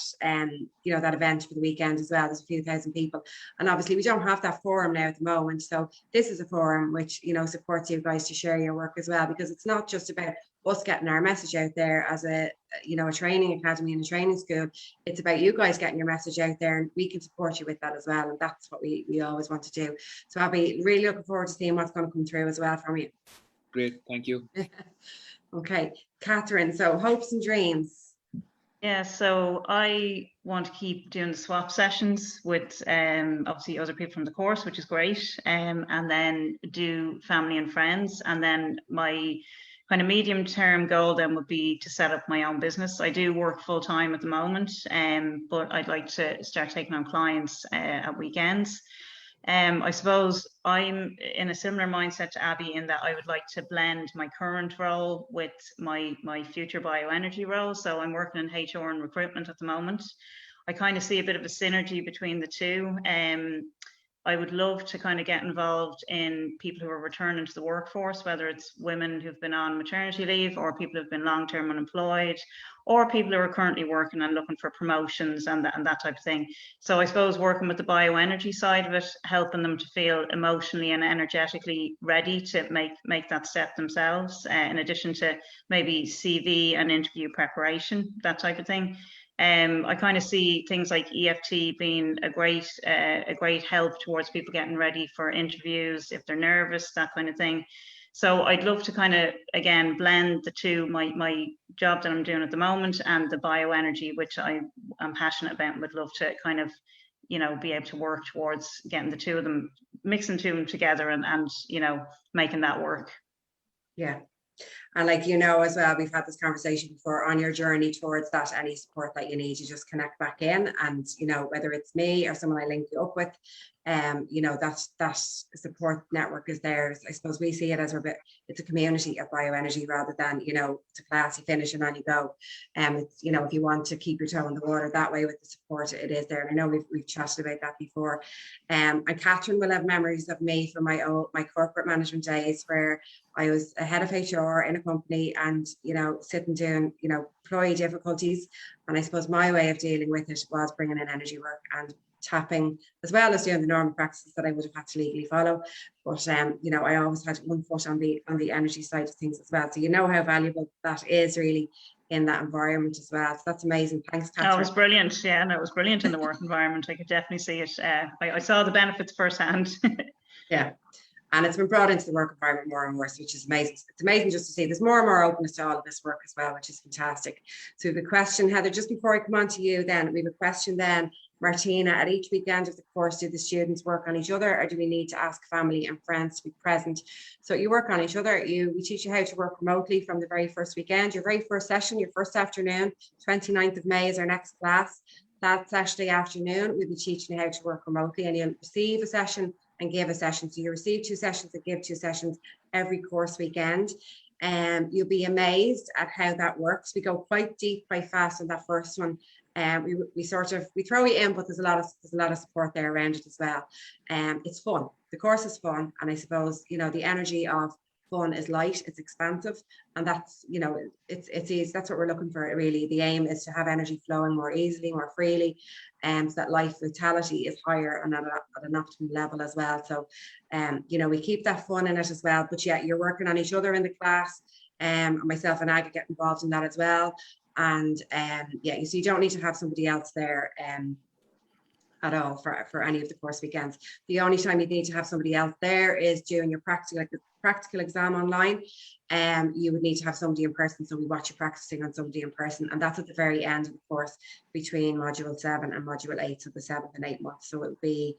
[SPEAKER 1] you know, that event for the weekend as well. There's a few thousand people, and obviously we don't have that forum now at the moment, so this is a forum which, you know, supports you guys to share your work as well, because it's not just about us getting our message out there as a, you know, a training academy and a training school. It's about you guys getting your message out there, and we can support you with that as well, and that's what we always want to do. So I'll be really looking forward to seeing what's going to come through as well from you.
[SPEAKER 3] Great, thank you.
[SPEAKER 1] Okay, Catherine, so hopes and dreams.
[SPEAKER 4] Yeah, so I want to keep doing the swap sessions with obviously other people from the course, which is great, and then do family and friends. And then my kind of medium term goal then would be to set up my own business. I do work full time at the moment, but I'd like to start taking on clients at weekends. I suppose I'm in a similar mindset to Abby in that I would like to blend my current role with my future bioenergy role. So I'm working in HR and recruitment at the moment. I kind of see a bit of a synergy between the two. I would love to kind of get involved in people who are returning to the workforce, whether it's women who've been on maternity leave, or people who've been long-term unemployed, or people who are currently working and looking for promotions and that type of thing. So I suppose working with the bioenergy side of it, helping them to feel emotionally and energetically ready to make that step themselves, in addition to maybe CV and interview preparation, that type of thing. I kind of see things like EFT being a great help towards people getting ready for interviews if they're nervous, that kind of thing. So I'd love to kind of, again, blend the two, my job that I'm doing at the moment and the bioenergy, which I'm passionate about, and would love to kind of, you know, be able to work towards getting the two of them, mixing two of them together and you know, making that work.
[SPEAKER 1] Yeah. And like, you know, as well, we've had this conversation before, on your journey towards that, any support that you need, you just connect back in, and, you know, whether it's me or someone I link you up with, you know, that support network is there. I suppose we see it as it's a community of bioenergy rather than, you know, it's a class you finish and on you go. It's, you know, if you want to keep your toe in the water that way with the support, it is there. And I know we've chatted about that before. And Catherine will have memories of me from my corporate management days, where I was a head of HR in a company and, you know, sitting doing, you know, employee difficulties. And I suppose my way of dealing with it was bringing in energy work and tapping, as well as doing the normal practices that I would have had to legally follow. But, you know, I always had one foot on the energy side of things as well. So you know how valuable that is really in that environment as well. So that's amazing. Thanks, Catherine.
[SPEAKER 4] Oh, it was brilliant. Yeah, no, it was brilliant in the work environment. I could definitely see it. I saw the benefits firsthand.
[SPEAKER 1] Yeah. And it's been brought into the work environment more and more, which is amazing. It's amazing just to see there's more and more openness to all of this work as well, which is fantastic. So we have a question, Heather, just before I come on to you then, we have a question then, Martina, at each weekend of the course, do the students work on each other, or do we need to ask family and friends to be present? So you work on each other. We teach you how to work remotely from the very first weekend. Your very first session, your first afternoon, 29th of May is our next class. That Saturday afternoon, we'll be teaching you how to work remotely, and you'll receive a session and give a session. So you receive 2 sessions and give 2 sessions every course weekend. And you'll be amazed at how that works. We go quite deep, quite fast on that first one. We throw you in, but there's a lot of support there around it as well. It's fun. The course is fun, and I suppose, you know, the energy of fun is light, it's expansive, and that's, you know, it's easy. That's what we're looking for really. The aim is to have energy flowing more easily, more freely, and so that life vitality is higher and at an optimum level as well. So you know, we keep that fun in it as well, but yeah, you're working on each other in the class, and myself and Aga get involved in that as well. And yeah, so you don't need to have somebody else there at all for any of the course weekends. The only time you need to have somebody else there is during your practical exam online. You would need to have somebody in person, so we watch you practicing on somebody in person, and that's at the very end of the course between module 7 and module 8, so the 7th and 8th month. So it would be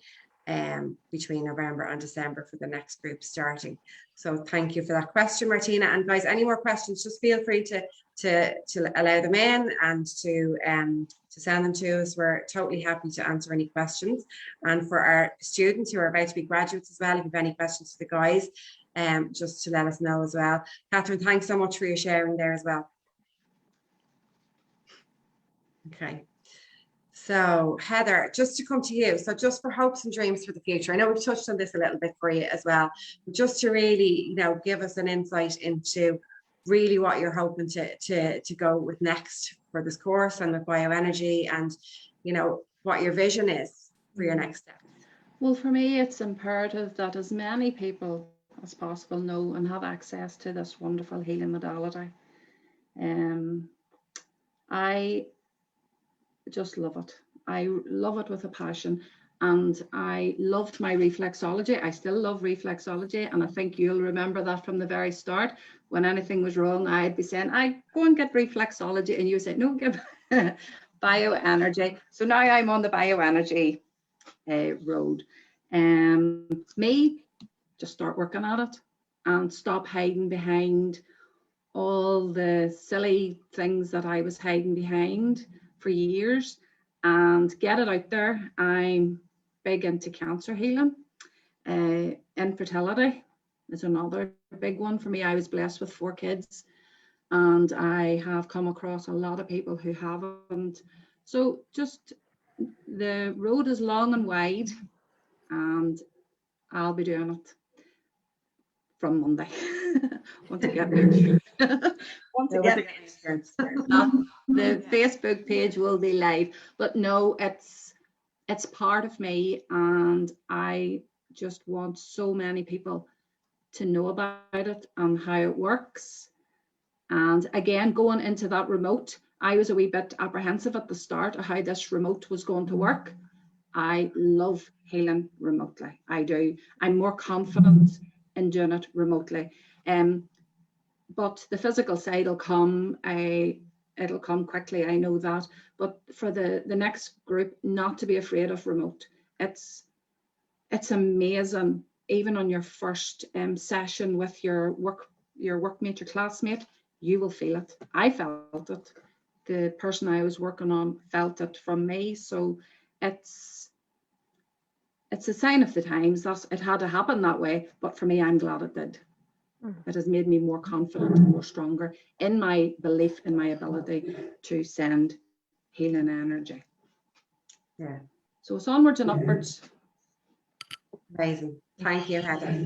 [SPEAKER 1] between November and December for the next group starting. So thank you for that question, Martina. And guys, any more questions, just feel free to allow them in and to send them to us. We're totally happy to answer any questions. And for our students who are about to be graduates as well, if you have any questions for the guys, just to let us know as well. Catherine, thanks so much for your sharing there as well. Okay. So Heather, just to come to you, so just for hopes and dreams for the future, I know we've touched on this a little bit for you as well, but just to really, you know, give us an insight into really what you're hoping to go with next for this course and with bioenergy, and, you know, what your vision is for your next step.
[SPEAKER 5] Well, for me, it's imperative that as many people as possible know and have access to this wonderful healing modality. I just love it. I love it with a passion, and I loved my reflexology. I still love reflexology, and I think you'll remember that from the very start. When anything was wrong, I'd be saying, I go and get reflexology, and you say, no, give bioenergy. So now I'm on the bioenergy road. Me, just start working at it and stop hiding behind all the silly things that I was hiding behind for years, and get it out there. I'm big into cancer healing. Infertility is another big one for me. I was blessed with 4 kids, and I have come across a lot of people who haven't. So just the road is long and wide, and I'll be doing it from Monday. Want to get me the Facebook page will be live, but no, it's part of me, and I just want so many people to know about it and how it works. And again, going into that remote, I was a wee bit apprehensive at the start of how this remote was going to work. I love healing remotely. I do. I'm more confident in doing it remotely. But the physical side will come. It'll come quickly. I know that. But for the next group, not to be afraid of remote. It's amazing. Even on your first session with your workmate, your classmate, you will feel it. I felt it. The person I was working on felt it from me. So it's a sign of the times that it had to happen that way. But for me, I'm glad it did. It has made me more confident and more stronger in my belief in my ability to send healing energy.
[SPEAKER 1] Yeah.
[SPEAKER 5] So it's onwards and upwards.
[SPEAKER 1] Amazing. Thank you, Heather.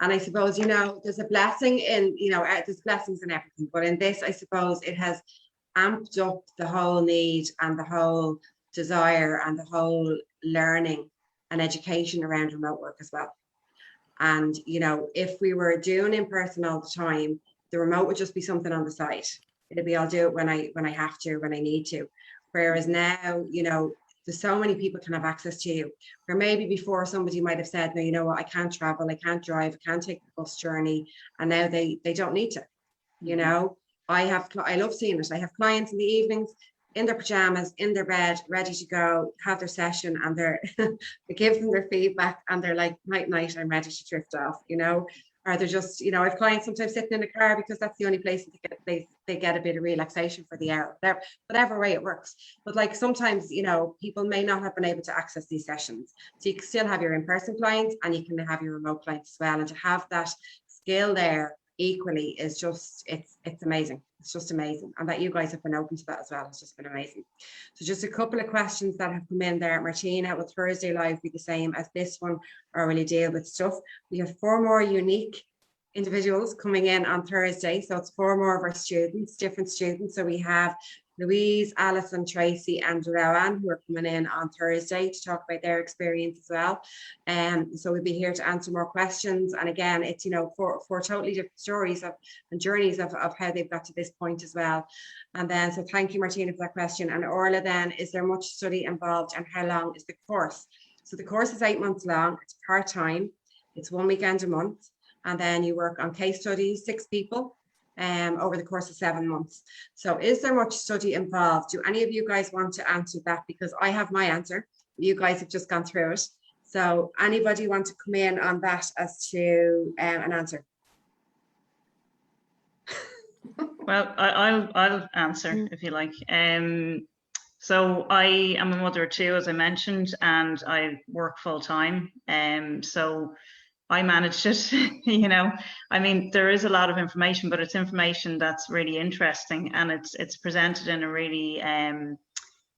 [SPEAKER 1] And I suppose, there's a blessing in, there's blessings in everything, but in this, I suppose it has amped up the whole need and the whole desire and the whole learning and education around remote work as well. And, if we were doing in person all the time, the remote would just be something on the side. It'd be, I'll do it when I have to, when I need to. Whereas now, there's so many people can have access to you, where maybe before somebody might have said, no, you know what, I can't travel, I can't drive, I can't take the bus journey. And now they don't need to, I love seeing it. I have clients in the evenings in their pajamas, in their bed, ready to go, have their session, and they give them their feedback and they're like, night, I'm ready to drift off, or they're just, I have clients sometimes sitting in the car because that's the only place they get a bit of relaxation for the hour, whatever way it works. But like sometimes, people may not have been able to access these sessions. So you can still have your in-person clients and you can have your remote clients as well. And to have that skill there equally is just, it's amazing. It's just amazing. And that you guys have been open to that as well. It's just been amazing. So just a couple of questions that have come in there. Martina, will Thursday Live be the same as this one, or will you deal with stuff? We have 4 more unique individuals coming in on Thursday. So it's 4 more of our students, different students. So we have Louise, Alison, Tracy, and Rowan, who are coming in on Thursday to talk about their experience as well. So we'll be here to answer more questions. And again, it's, 4 totally different stories and journeys of how they've got to this point as well. And then, so thank you, Martina, for that question. And Orla, then, is there much study involved and how long is the course? So the course is 8 months long. It's part-time. It's 1 weekend a month. And then you work on case studies, 6 people, over the course of 7 months. So is there much study involved? Do any of you guys want to answer that? Because I have my answer. You guys have just gone through it. So anybody want to come in on that as to an answer?
[SPEAKER 4] Well, I'll answer if you like. So I am a mother of 2, as I mentioned, and I work full time. So I managed it, I mean, there is a lot of information, but it's information that's really interesting, and it's presented in a really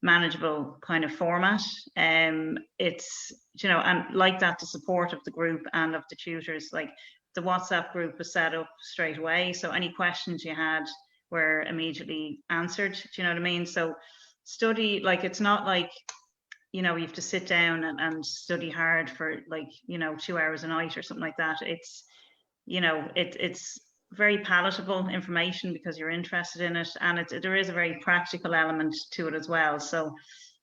[SPEAKER 4] manageable kind of format. It's, and like that, the support of the group and of the tutors, like the WhatsApp group was set up straight away. So any questions you had were immediately answered. Do you know what I mean? So study, like, it's not like, you have to sit down and study hard for 2 hours a night or something like that. It's, it's very palatable information because you're interested in it, and there is a very practical element to it as well. So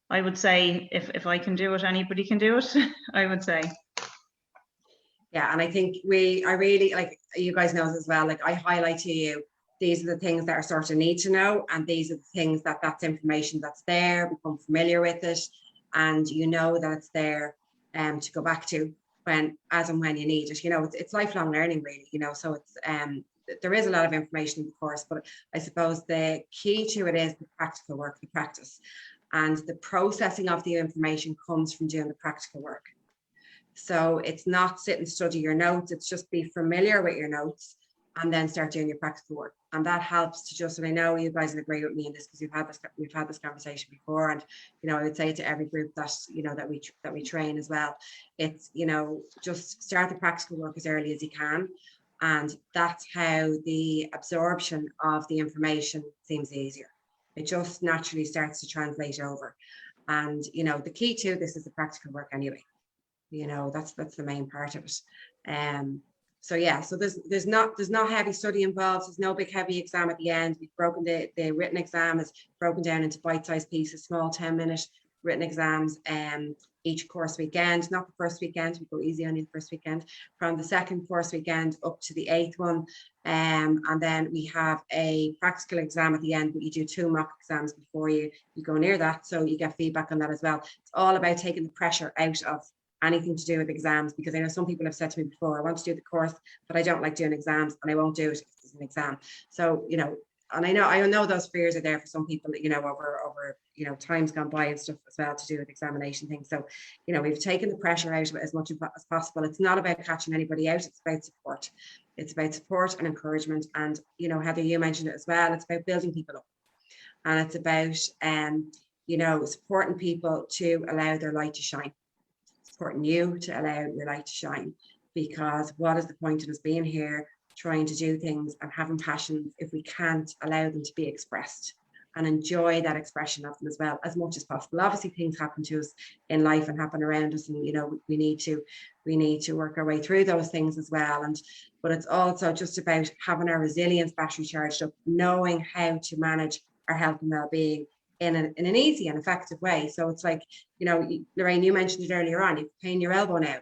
[SPEAKER 4] I would say if I can do it, anybody can do it, I would say.
[SPEAKER 1] Yeah, and I think I really, like you guys know as well, like I highlight to you, these are the things that are sort of need to know, and these are the things that's information that's there, become familiar with it, and that it's there to go back to as and when you need it. It's lifelong learning, really, so it's there is a lot of information in the course, but I suppose the key to it is the practical work, the practice, and the processing of the information comes from doing the practical work. So it's not sit and study your notes, it's just be familiar with your notes and then start doing your practical work. And that helps to just, and I know you guys will agree with me in this because we've had this conversation before, and I would say it to every group that that we train as well. It's just start the practical work as early as you can, and that's how the absorption of the information seems easier. It just naturally starts to translate over, and the key to this is the practical work anyway. That's the main part of it. So yeah, so there's not heavy study involved. There's no big heavy exam at the end. We've broken the written exam is broken down into bite-sized pieces, small 10-minute written exams each course weekend. Not the first weekend, we go easy on the first weekend. From the second course weekend up to the 8th one, and then we have a practical exam at the end, but you do 2 mock exams before you go near that, so you get feedback on that as well. It's all about taking the pressure out of anything to do with exams, because I know some people have said to me before, I want to do the course, but I don't like doing exams, and I won't do it if it's an exam. So, you know, and I know those fears are there for some people, you know, over you know, times gone by and stuff as well to do with examination things. So, you know, we've taken the pressure out of it as much as possible. It's not about catching anybody out, it's about support. It's about support and encouragement. And, you know, Heather, you mentioned it as well, it's about building people up. And it's about, you know, supporting people to allow their light to shine. Supporting you to allow your light to shine, because what is the point in us being here trying to do things and having passions if we can't allow them to be expressed and enjoy that expression of them as well as much as possible. Obviously things happen to us in life and happen around us, and you know, we need to work our way through those things as well. And but it's also just about having our resilience battery charged up, knowing how to manage our health and well-being in an easy and effective way. So it's like, you know, Lorraine, you mentioned it earlier on, you're pain your elbow now.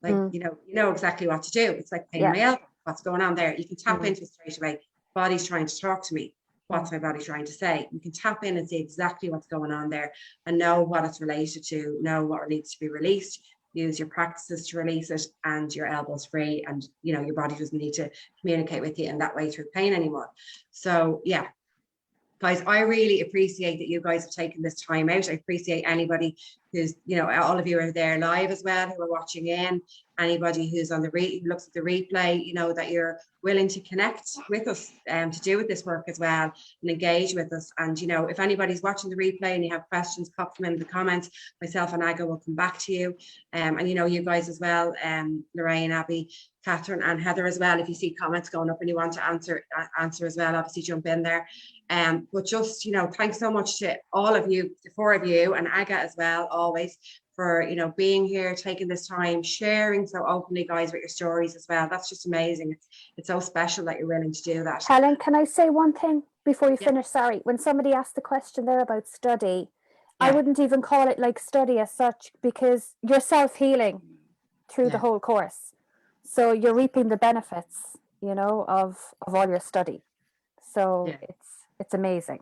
[SPEAKER 1] Like, you know exactly what to do. It's like pain my elbow. What's going on there? You can tap into it straight away. Body's trying to talk to me. What's my body trying to say? You can tap in and see exactly what's going on there and know what it's related to, know what needs to be released, use your practices to release it, and your elbow's free, and you know, your body doesn't need to communicate with you in that way through pain anymore. So yeah, guys, I really appreciate that you guys have taken this time out. I appreciate anybody who's, you know, all of you are there live as well, who are watching in, anybody who's on the who looks at the replay, you know, that you're willing to connect with us to do with this work as well and engage with us. And, you know, if anybody's watching the replay and you have questions, pop them in the comments. Myself and Aga will come back to you. And, you know, you guys as well, Lorraine, Abby, Catherine and Heather as well, if you see comments going up and you want to answer as well, obviously jump in there. But just, you know, thanks so much to all of you, the 4 of you, and Aga as well, always, for, you know, being here, taking this time, sharing so openly, guys, with your stories as well. That's just amazing. It's so special that you're willing to do that.
[SPEAKER 2] Helen, can I say one thing before you finish? Sorry, when somebody asked the question there about study, I wouldn't even call it like study as such, because you're self-healing through the whole course. So you're reaping the benefits, you know, of all your study. So it's amazing.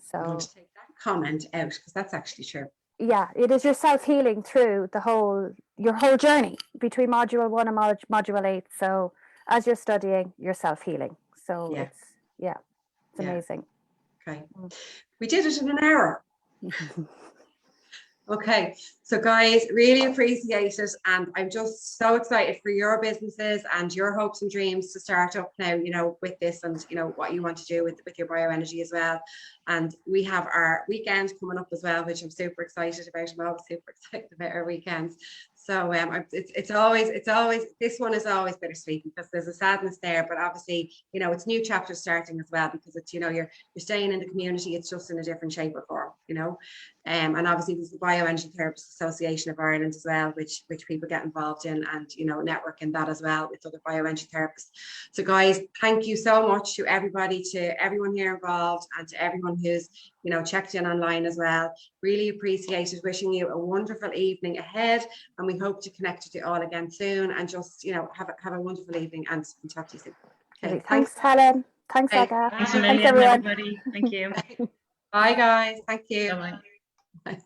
[SPEAKER 2] So I'm going to
[SPEAKER 1] take that comment out, because that's actually true.
[SPEAKER 2] Yeah, it is your self-healing through your whole journey between module 1 and module 8. So as you're studying, you're self-healing. So it's amazing.
[SPEAKER 1] Okay. We did it in an hour. Okay, so guys, really appreciate it, and I'm just so excited for your businesses and your hopes and dreams to start up now, you know, with this, and you know what you want to do with your bioenergy as well. And we have our weekend coming up as well, which I'm super excited about. I'm always super excited about our weekends. So it's always this one is always bittersweet, because there's a sadness there, but obviously, you know, it's new chapters starting as well, because it's, you know, you're staying in the community, it's just in a different shape or form, you know. And obviously there's the Bioenergy Therapists Association of Ireland as well, which people get involved in, and you know, network in that as well with other bioenergy therapists. So guys, thank you so much to everybody, to everyone here involved, and to everyone who's, you know, checked in online as well. Really appreciate it. Wishing you a wonderful evening ahead, and we hope to connect with you all again soon, and just, you know, have a wonderful evening, and talk to you soon.
[SPEAKER 2] Okay, thanks Helen. Thanks Aga.
[SPEAKER 4] Thanks
[SPEAKER 2] everyone.
[SPEAKER 4] everybody. Thank you.
[SPEAKER 1] Bye guys. Thank you.
[SPEAKER 4] Bye-bye.
[SPEAKER 1] Bye.